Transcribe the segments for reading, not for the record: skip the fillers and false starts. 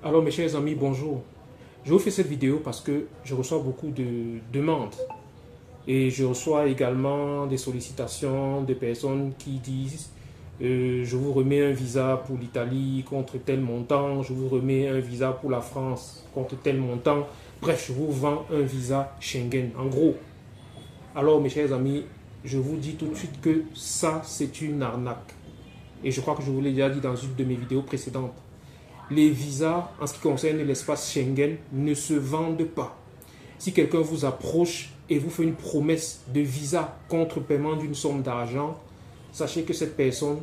Alors mes chers amis, bonjour. Je vous fais cette vidéo parce que je reçois beaucoup de demandes et je reçois également des sollicitations de personnes qui disent je vous remets un visa pour l'Italie contre tel montant, je vous remets un visa pour la France contre tel montant. Bref, je vous vends un visa Schengen en gros. Alors mes chers amis, je vous dis tout de suite que ça c'est une arnaque. Et je crois que je vous l'ai déjà dit dans une de mes vidéos précédentes. Les visas, en ce qui concerne l'espace Schengen, ne se vendent pas. Si quelqu'un vous approche et vous fait une promesse de visa contre paiement d'une somme d'argent, sachez que cette personne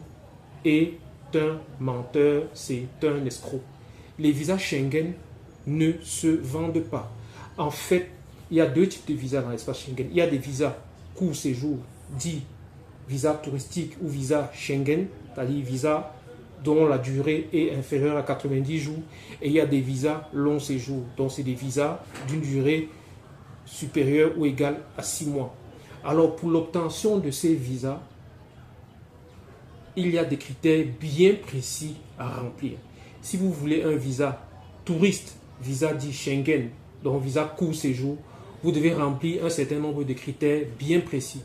est un menteur, c'est un escroc. Les visas Schengen ne se vendent pas. En fait, il y a deux types de visas dans l'espace Schengen. Il y a des visas court séjour, dit visa touristique ou visa Schengen, c'est-à-dire visa dont la durée est inférieure à 90 jours, et il y a des visas long séjour, donc c'est des visas d'une durée supérieure ou égale à 6 mois. Alors pour l'obtention de ces visas, il y a des critères bien précis à remplir. Si vous voulez un visa touriste, visa dit Schengen, donc visa court séjour, vous devez remplir un certain nombre de critères bien précis.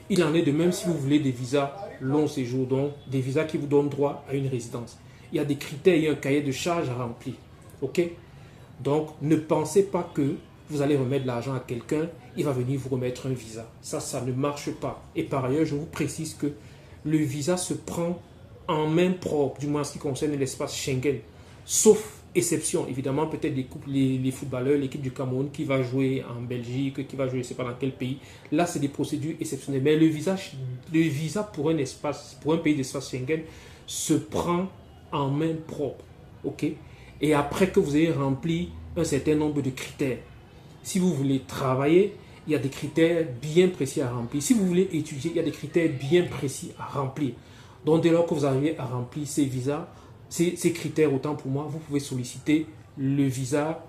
Il en est de même si vous voulez des visas long séjour, donc des visas qui vous donnent droit à une résidence. Il y a des critères, il y a un cahier de charges à remplir. Ok? Donc, ne pensez pas que vous allez remettre de l'argent à quelqu'un, il va venir vous remettre un visa. Ça ne marche pas. Et par ailleurs, je vous précise que le visa se prend en main propre, du moins en ce qui concerne l'espace Schengen. Sauf exception, évidemment, peut-être les footballeurs, l'équipe du Cameroun qui va jouer en Belgique, qui va jouer je ne sais pas dans quel pays. Là, c'est des procédures exceptionnelles. Mais le visa pour un espace, pour un pays d'espace Schengen se prend en main propre. Ok? Et après que vous ayez rempli un certain nombre de critères, si vous voulez travailler, il y a des critères bien précis à remplir. Si vous voulez étudier, il y a des critères bien précis à remplir. Donc, dès lors que vous arrivez à remplir ces visas, ces critères, autant pour moi, vous pouvez solliciter le visa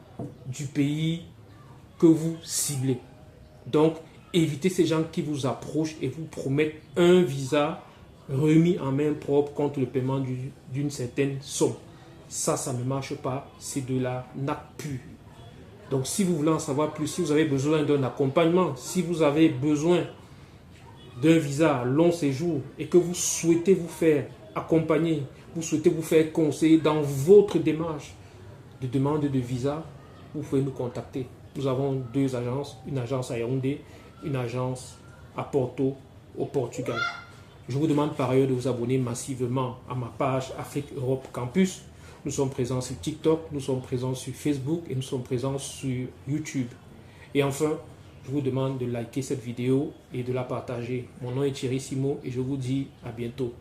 du pays que vous ciblez. Donc, évitez ces gens qui vous approchent et vous promettent un visa remis en main propre contre le paiement d'une certaine somme. Ça ne marche pas. C'est de la nappe pure. Donc, si vous voulez en savoir plus, si vous avez besoin d'un accompagnement, si vous avez besoin d'un visa long séjour et que vous souhaitez vous faire accompagner, vous souhaitez vous faire conseiller dans votre démarche de demande de visa, vous pouvez nous contacter. Nous avons deux agences, une agence à Yaoundé, une agence à Porto, au Portugal. Je vous demande par ailleurs de vous abonner massivement à ma page Afrique Europe Campus. Nous sommes présents sur TikTok, nous sommes présents sur Facebook et nous sommes présents sur YouTube. Et enfin, je vous demande de liker cette vidéo et de la partager. Mon nom est Thierry Simo et je vous dis à bientôt.